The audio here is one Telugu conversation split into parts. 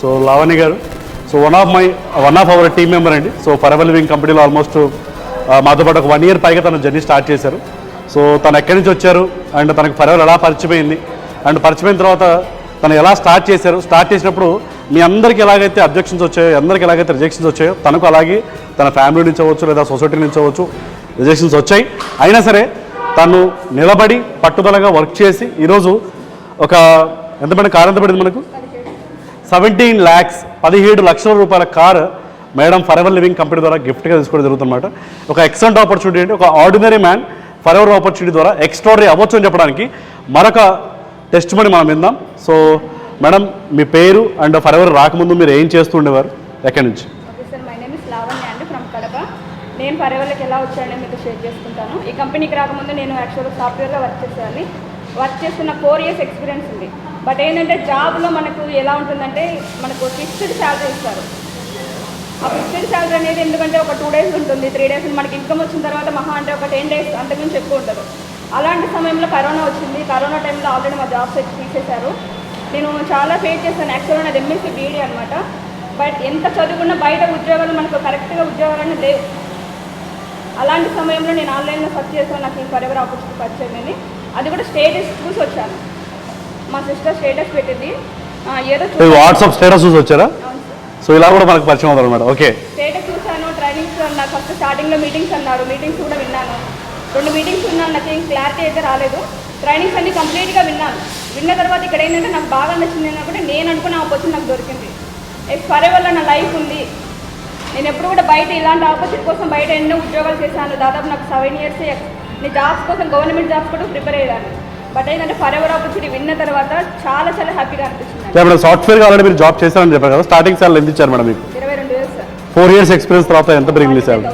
సో లావణ్య గారు, so one of our team member అండి. సో ఫరెవర్ లివింగ్ కంపెనీలో ఆల్మోస్ట్ మాతో పాటు ఒక 1 year పైగా తన జర్నీ స్టార్ట్ చేశారు. సో తను ఎక్కడి నుంచి వచ్చారు అండ్ తనకు ఫరెవర్ ఎలా పరిచయమైంది అండ్ పరిచయమైన తర్వాత తను ఎలా స్టార్ట్ చేశారు, స్టార్ట్ చేసినప్పుడు మీ అందరికీ ఎలాగైతే అబ్జెక్షన్స్ వచ్చాయో, అందరికీ ఎలాగైతే రిజెక్షన్స్ వచ్చాయో తనకు అలాగే తన ఫ్యామిలీ నుంచి అవ్వచ్చు లేదా సొసైటీ నుంచి అవ్వచ్చు రిజెక్షన్స్ వచ్చాయి. అయినా సరే తను నిలబడి పట్టుదలగా వర్క్ చేసి ఈరోజు ఒక ఎంత పడిన కారు ఎంత పడింది మనకు 17 lakhs 17 లక్షల రూపాయల car madam forever living company ద్వారా గిఫ్ట్గా తీసుకోవడం జరుగుతుందన్నమాట. ఒక ఎక్సలెంట్ ఆపర్చునిటీ అంటే ఒక ఆర్డినరీ మ్యాన్ ఫరెవర్ ఆపర్చునిటీ ద్వారా ఎక్స్ట్రాడరీ అవ్వచ్చు అని చెప్పడానికి మరొక టెస్ట్ మనీ మనం విందాం. సో మేడం మీ పేరు అండ్ ఫరెవర్ రాకముందు మీరు ఏం చేస్తూ ఉండేవారు, ఎక్కడి నుంచి? Okay sir, my name is Lavanya అండి ఫ్రమ్ కడప. నేను ఫరెవర్లోకి ఎలా వచ్చానని మీతో షేర్ చేసుకుంటాను. ఈ కంపెనీకి రాకముందు నేను యాక్చువల్గా సాఫ్ట్వేర్లో వర్క్ చేసేదాన్ని. వర్క్ చేస్తున్న 4 years ఎక్స్పీరియన్స్ ఉంది. బట్ ఏంటంటే జాబ్లో మనకు ఎలా ఉంటుందంటే మనకు ఫిక్స్డ్ శాలరీ ఇస్తారు. ఆ ఫిక్స్డ్ శాలరీ అనేది ఎందుకంటే ఒక 2 days ఉంటుంది, 3 days మనకి ఇన్కమ్ వచ్చిన తర్వాత మహా అంటే ఒక 10 days అంతకుమించి ఎక్కువ ఉంటుంది. అలాంటి సమయంలో కరోనా వచ్చింది. కరోనా టైంలో ఆల్రెడీ మా జాబ్స్ తీసేశారు. నేను చాలా ఫేస్ చేశాను. యాక్చువల్గా నాది MSc BD అనమాట. బట్ ఎంత చదువుకున్నా బయట ఉద్యోగాలు మనకు కరెక్ట్గా ఉద్యోగాలన్నీ లేవు. అలాంటి సమయంలో నేను ఆన్లైన్లో సెర్చ్ చేశాను. నాకు ఈ ఫరెవర్ ఆపర్చునిటీ పరిచయమైంది. అది కూడా స్టేటస్ చూసి వచ్చాను. మా సిస్టర్ స్టేటస్ పెట్టింది, ఏదో వాట్సాప్ స్టేటస్ చూసి వచ్చారా? సో ఇలా కూడా మనకు పరిచయం అవుతుంది అనమాట. ఓకే, స్టేటస్ చూసాను. ట్రైనింగ్స్ అన్నారు ఫస్ట్ స్టార్టింగ్లో మీటింగ్స్ అన్నారు. మీటింగ్స్ కూడా విన్నాను. 2 meetings విన్నాను. నాకు ఏం క్లారిటీ అయితే రాలేదు. ట్రైనింగ్స్ అన్ని కంప్లీట్గా విన్నాను. విన్న తర్వాత ఇక్కడ ఏంటంటే నాకు బాగా నచ్చింది ఏంటంటే నేను అనుకున్న ఆపర్చునిటీ నాకు దొరికింది. ఫరెవర్లో నా లైఫ్ ఉంది. నేను ఎప్పుడు కూడా బయట ఇలాంటి ఆపర్చునిటీ కోసం బయట ఎన్నో ఉద్యోగాలు చేశాను. దాదాపు నాకు 7 years నేను జాబ్స్ కోసం గవర్నమెంట్ జాబ్స్ కూడా ప్రిపేర్ అయ్యేదాన్ని. బట్ ఏంటంటే ఫరెవర్ ఆపర్చునిటీ విన్న తర్వాత చాలా చాలా హ్యాపీగా అనిపిస్తుంది. సాఫ్ట్వేర్ ఆల్రెడీ మీరు జాబ్ చేశారని చెప్పారు కదా, స్టార్టింగ్ సాలరీ ఎంత ఇచ్చారు మేడం మీకు? 22 years సార్. 4 years ఎక్స్పీరియన్స్ తర్వాత ఎంత పెరిగింది సాలరీ?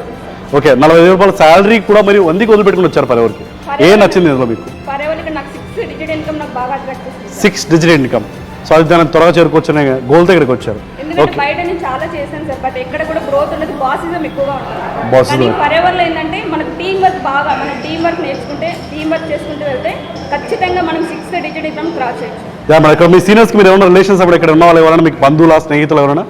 ఓకే, 45,000 రూపాయల శాలరీ కూడా మరి వందికి వదిలిపెట్టుకుని వచ్చారు ఫరెవర్కి. ఏం నచ్చింది ఇందులో మీకు? ఫరెవర్కి నాకు 6 digit ఇన్కమ్ నాకు బాగా అట్రాక్ట్ చేస్తుంది. 6 digit ఇన్కమ్. సో అది దాన్ని త్వరగా చేరుకొచ్చిన గోల్ దగ్గరికి వచ్చారు. ఎందుకంటే బయట నేను చాలా చేశాను సార్, బట్ ఎక్కడ కూడా గ్రోత్ ఉండదు. బాసిజం ఎక్కువగా ఉంటుంది. కానీ ఫరెవర్లో ఏంటంటే మనకు టీం వర్క్ బాగా, మనం టీం వర్క్ నేర్చుకుంటే టీం వర్క్ చేసుకుంటూ వెళ్తే ఖచ్చితంగా మనం 6 digit ఇన్కమ్ క్రాస్ చేయొచ్చు. మన ఇక్కడ మీ సీనియర్స్కి మీరు ఏమైనా రిలేషన్స్ అప్పుడు ఇక్కడ ఉన్న వాళ్ళు ఎవరైనా మీకు బంధువుల స్నేహితులు ఎవరైనా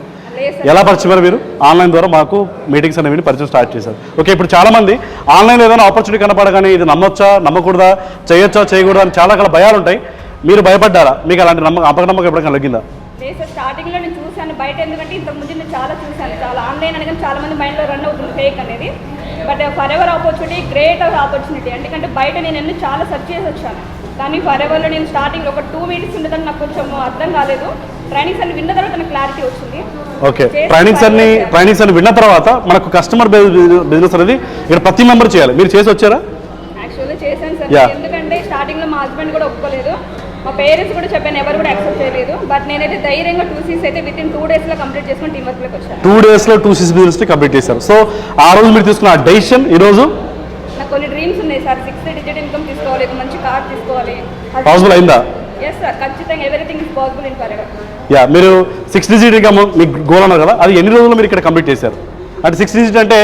ఎలా పరిచయం? మీరు ఆన్లైన్ ద్వారా మాకు మీటింగ్స్ అనేవి పరిచయం స్టార్ట్ చేశారు. ఓకే, ఇప్పుడు చాలామంది ఆన్లైన్లో ఏదైనా ఆపర్చునిటీ కనపడగానే ఇది నమ్మొచ్చా నమ్మకూడదా, చేయొచ్చా చేయకూడదా అని చాలా రకాల భయాలు ఉంటాయి. మీరు భయపడ్డారా? మీకు అలాంటి అపనమ్మకం ఎప్పుడైనా కలిగిందా? లేదు సార్, స్టార్టింగ్లో నేను చూశాను బయట. ఎందుకంటే ఇంతకు ముందు నేను చాలా చూశాను. చాలా ఆన్లైన్ అనేది చాలా మంది మైండ్లో రన్ అవుతుంది ఫేక్ అనేది. But forever opportunity great opportunity. ఎందుకంటే బయట నేను ఎన్ని చాలా సెర్చ్ చేసి వచ్చాను. కానీ ఫరెవర్లో నేను స్టార్టింగ్ ఒక 2 meetings ఉండదని నాకు కొంచెం అర్థం కాలేదు. ట్రైనింగ్స్ అన్ని విన్న తర్వాత నాకు క్లారిటీ వచ్చింది. ఓకే, ట్రైనింగ్స్ అన్ని విన్న తర్వాత మనకు కస్టమర్ బిజినెస్ అనేది ఇక్కడ ప్రతి మెంబర్ చేయాలి. మీరు చేసి వచ్చారా? యాక్చువల్గా చేశాను సార్. ఎందుకంటే స్టార్టింగ్లో మా హస్బెండ్ కూడా ఒప్పుకోలేదు. మా పేరెంట్స్ కూడా చెప్పాను, ఎవరు కూడా యాక్సెప్ట్ చేయలేదు. బట్ నేనైతే ధైర్యంగా 2 Cs అయితే విత్ ఇన్ 2 days కంప్లీట్ చేసుకుని టీమ్ వర్క్లోకి వచ్చాను. 2 days 2 Cs బిజినెస్ కంప్లీట్ చేశారు. సో ఆ రోజు మీరు తీసుకున్న ఆ డెసిషన్ ఈ రోజు నాకు కొన్ని డ్రీమ్స్ ఉన్నాయి సార్. 6 digit ఇన్కమ్ తీసుకోవాలి, మంచి కార్ తీసుకోవాలి. పాసిబుల్ అయిందా? ఎస్ సార్, ఖచ్చితంగా everything is possible in forever. మీరు 6 digit ఇన్కమ్ మీకు గోల్ అన్నారు కదా, అది ఎన్ని రోజుల్లో మీరు ఇక్కడ కంప్లీట్ చేశారు? అంటే 6 digit అంటే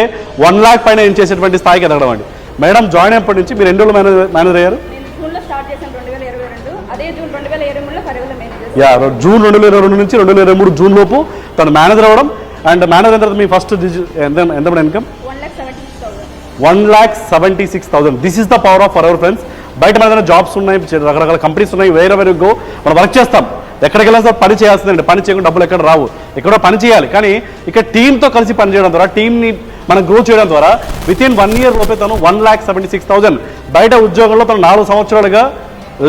1 lakh పైన ఏం చేసేటువంటి స్థాయికి ఎదగడం అండి. మేడం జాయిన్ అయినప్పటి నుంచి మీరు ఎన్ని రోజులు మేనేజర్ అయ్యారు? నేను జూన్లో స్టార్ట్ చేశాను 2022. అదే జూన్ 2023లో ఫరెవర్లో మేనేజర్. జూన్ 2022 నుంచి 2023 జూన్ లోపు తను మేనేజర్ అవ్వడం. అండ్ మేనేజర్ అయిన తర్వాత మీ ఫస్ట్ ఎంత income? 1,76,000. This is the power of forever friends. బయట మన ఏదైనా జాబ్స్ ఉన్నాయి, రకరకాల కంపెనీస్ ఉన్నాయి, వేరే గో మనం వర్క్ చేస్తాం. ఎక్కడికి వెళ్ళినా సార్ పని చేయాల్సిందండి. పని చేయకుండా డబ్బులు ఎక్కడ రావు. ఎక్కడో పని చేయాలి. కానీ ఇక్కడ టీంతో కలిసి పని చేయడం ద్వారా, టీంని మనం గ్రో చేయడం ద్వారా విత్ ఇన్ 1 year లోపే తను 1,76,000 బయట ఉద్యోగంలో తను 4 సంవత్సరాలుగా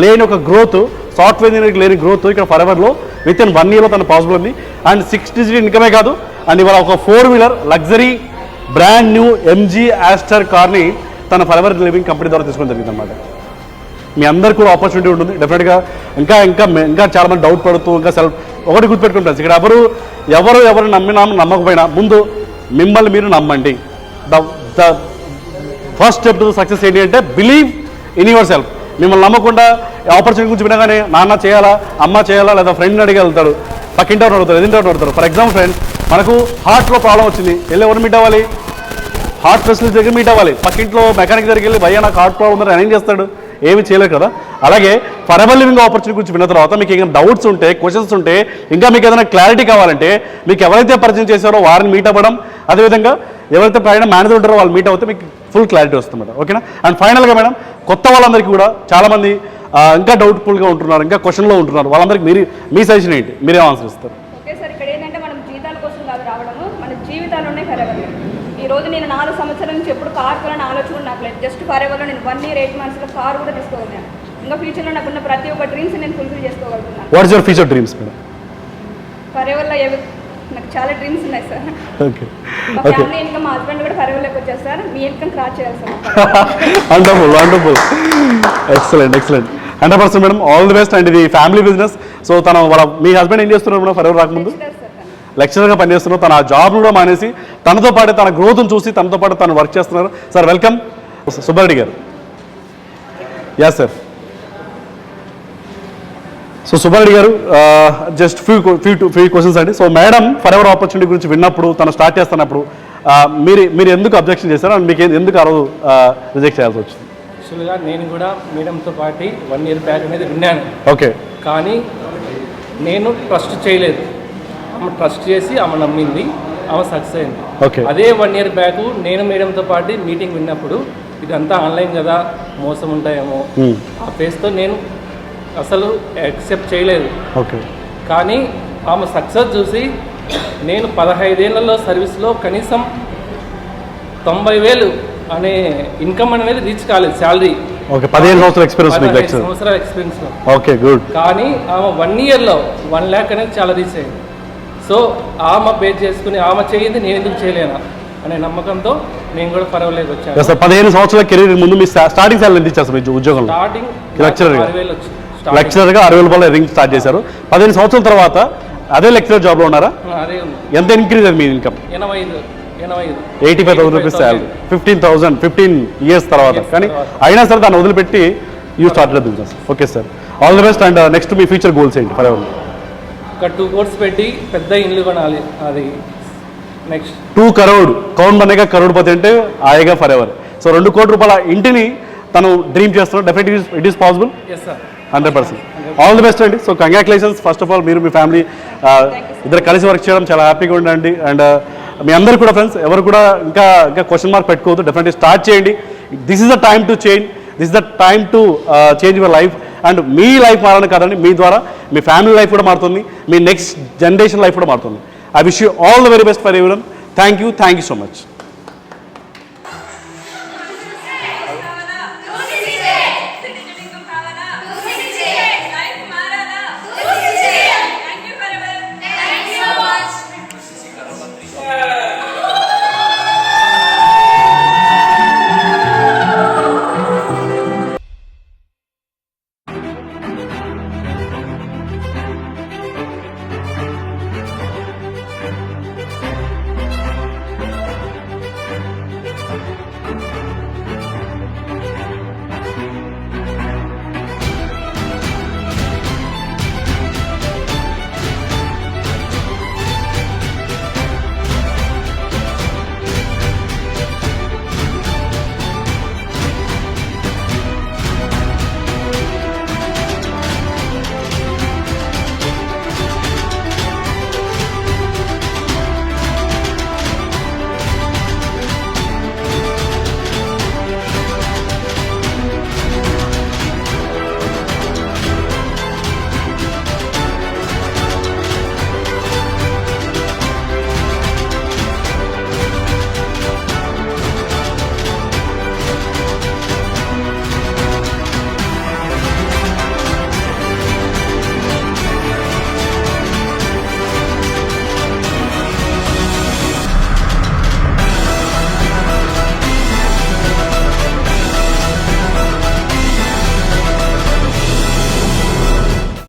లేని ఒక గ్రోత్, సాఫ్ట్వేర్ ఇంజనీరింగ్ లేని గ్రోత్ ఇక్కడ ఫరెవర్లో విత్ ఇన్ 1 year తను పాసిబుల్ ఉంది. అండ్ 6 digit ఇన్కమే కాదు, అండ్ ఇవాళ ఒక 4-wheeler luxury brand new MG Aster కార్ని తన ఫరెవర్ లివింగ్ కంపెనీ ద్వారా తీసుకోవడం జరిగింది అనమాట. మీ అందరికీ కూడా ఆపర్చునిటీ ఉంటుంది డెఫినెట్గా. ఇంకా చాలామంది డౌట్ పడుతూ ఇంకా ఒకటి గుర్తుపెట్టుకుంటారు, ఇక్కడ ఎవరు నమ్మకపోయినా ముందు మిమ్మల్ని మీరు నమ్మండి. The first step to success ఏంటి అంటే బిలీవ్ ఇన్ యువర్ సెల్ఫ్. మిమ్మల్ని నమ్మకుండా ఆపర్చునిటీ గురించి వినగానే నాన్న చేయాలా, అమ్మ చేయాలా, లేదా ఫ్రెండ్ అడిగి వెళ్తాడు, పక్కింటి అడుగుతారు, ఎదింటి అడుగుతారు. ఫర్ ఎగ్జాంపుల్ ఫ్రెండ్స్, మనకు హార్ట్లో ప్రాబ్లం వచ్చింది, వెళ్ళి ఎవరు మీట్ అవ్వాలి? హార్ట్ స్పెషలిస్ట్ దగ్గర మీట్ అవ్వాలి. పక్కింట్లో మెకానిక్ దగ్గరికి వెళ్ళి భయ్యా నాకు హార్ట్ ప్రాబ్లం ఉందని ఆయన ఏం చేస్తాడు? ఏమి చేయలేరు కదా. అలాగే ఫరెవర్ లివింగ్ ఆపర్చునిటీ గురించి విన్న తర్వాత మీకు ఏమైనా డౌట్స్ ఉంటే, క్వశ్చన్స్ ఉంటే, ఇంకా మీకు ఏదైనా క్లారిటీ కావాలంటే మీకు ఎవరైతే పరిచయం చేశారో వారిని మీట్ అవ్వడం, అదేవిధంగా ఎవరైతే పైన మేనేజర్ ఉంటారో వాళ్ళు మీట్ అవుతే మీకు ఫుల్ క్లారిటీ వస్తుంది మేడం. ఓకేనా. అండ్ ఫైనల్గా మేడం, కొత్త వాళ్ళందరికీ కూడా చాలామంది ఇంకా డౌట్ఫుల్గా ఉంటున్నారు, ఇంకా క్వశ్చన్లో ఉంటున్నారు, వాళ్ళందరికీ మీ సజెషన్ ఏంటి, మీరేం ఆన్సర్ ఇస్తారు? ఓకే సార్, ఇక్కడ ఏంటంటే మనం జీతాల కోసం కాదు రావడము, మన జీవితాలు ఉన్నాయి ఫరెవర్. ఈ రోజు నేను 4 సంవత్సరాల నుంచి ఎప్పుడు కార్ కొనాలని ఆలోచన నాకు లేదు. జస్ట్ ఫరెవర్లో నేను 1 year 8 monthsలో కార్ కూడా తీసుకోగలిగాను. ఇంకా ఫ్యూచర్లో నాకున్న ప్రతి ఒక్క డ్రీమ్స్ నేను ఫుల్ఫిల్ చేసుకోగలుగుతున్నాను. What is your future dreams madam? ఫరెవర్లో నాకు చాలా డ్రీమ్స్ ఉన్నాయి సార్. ఓకే. మా ఫ్యామిలీ ఇంకా మా హస్బెండ్ కూడా ఫరెవర్లోకి వచ్చేస్తారు. మీ ఇన్కమ్ క్రాస్ చేయాలి sir. Wonderful excellent 100% madam. All the best. And ఇది ఫ్యామిలీ బిజినెస్. సో మీ హస్బెండ్ ఏం చేస్తున్నారు మేడం ఫరెవర్ రాకముందు? లెక్చరర్గా పనిచేస్తున్నారు. తన ఆ జాబ్ను కూడా మానేసి తనతో పాటు తన గ్రోత్ను చూసి తనతో పాటు తను వర్క్ చేస్తున్నారు. Sir welcome. సుబ్బారెడ్డి గారు. Yes sir. సో సుబ్బారెడ్డి గారు, జస్ట్ ఫ్యూ క్వశ్చన్స్ అండి. సో మేడం ఫరెవర్ ఆపర్చునిటీ గురించి విన్నప్పుడు, తను స్టార్ట్ చేస్తున్నప్పుడు మీరు ఎందుకు అబ్జెక్షన్ చేశారు అండ్ మీకు ఎందుకు ఆ రోజు రిజెక్ట్ చేయాల్సి వచ్చింది? యాక్చువల్గా నేను కూడా మేడంతో పాటు 1 year బ్యాక్ అనేది విన్నాను. ఓకే. కానీ నేను ట్రస్ట్ చేయలేదు. ఆమె ట్రస్ట్ చేసి ఆమె నమ్మింది, ఆమె సక్సెస్ అయింది. ఓకే. అదే 1 year బ్యాక్ నేను మేడంతో పాటు మీటింగ్ విన్నప్పుడు ఇదంతా ఆన్లైన్ కదా, మోసం ఉంటాయేమో ఆ ఫేస్తో నేను అసలు యాక్సెప్ట్ చేయలేదు. ఓకే. కానీ ఆమె సక్సెస్ చూసి నేను 15 ఏళ్లలో సర్వీస్లో కనీసం 90,000 అనే ఇన్కమ్ అనేది రీచ్ కాలేదు శాలరీ. ఓకే. 15 సంవత్సరాల ఎక్స్పీరియన్స్ మీకు? 15 సంవత్సరాల ఎక్స్పీరియన్స్లో. Okay, good. కానీ ఆమె 1 yearలో 1 lakh అనేది చాలా రీచ్ అయింది. సో ఆమె బేస్ చేసుకుని ఆమె చేయింది నేను ఎందుకు చేయలేనా అనే నమ్మకంతో నేను కూడా ఫరెవర్లోకి వచ్చాను. సార్ 15 సంవత్సరాల కెరీర్ ముందు మీ స్టార్టింగ్ సాలరీ ఎంత ఇచ్చారు మీ ఉద్యోగంలో? స్టార్టింగ్ లెక్చరర్గా 6,000 వచ్చింది. లెక్చరర్గా 6,000 రూపాయలు ఎర్నింగ్ స్టార్ట్ చేశారు. 15 సంవత్సరాల తర్వాత అదే లెక్చరర్ జాబ్లో ఉన్నారా? అదే ఉంది. ఎంత ఇంక్రీజ్ అయింది మీ ఇన్కమ్? 85,000 rupees salary. 15 years తర్వాత. కానీ అయినా సరే దాన్ని వదిలిపెట్టి you started business. Okay sir, all the best. And next me future goals ఏంటి ఫరెవర్? ఒక 2 crores పెట్టి పెద్ద ఇల్లు కొనాలి. అది నెక్స్ట్ 2 crore కౌన్ బనేగా కరోడ్పతి అంటే ఆయేగా ఫరెవర్. సో 2 కోట్ల రూపాయల ఇంటిని తను డ్రీమ్ చేస్తున్నారు. Definitely it is possible. Yes sir, 100%. All the best అండి. So congratulations first of all. మీరు మీ ఫ్యామిలీ ఇద్దరు కలిసి వర్క్ చేయడం చాలా హ్యాపీగా ఉండండి. అండ్ మీ అందరు కూడా ఫ్రెండ్స్ ఎవరు కూడా ఇంకా క్వశ్చన్ మార్క్ పెట్టుకోవద్దు. డెఫినెట్లీ స్టార్ట్ చేయండి. This is the time to change. This is the time to change your life. And me life మారని కాదండి, మీ ద్వారా మీ ఫ్యామిలీ లైఫ్ కూడా మారుతుంది, మీ నెక్స్ట్ జనరేషన్ లైఫ్ కూడా మారుతుంది. I wish you all the very best for everyone. Thank you so much.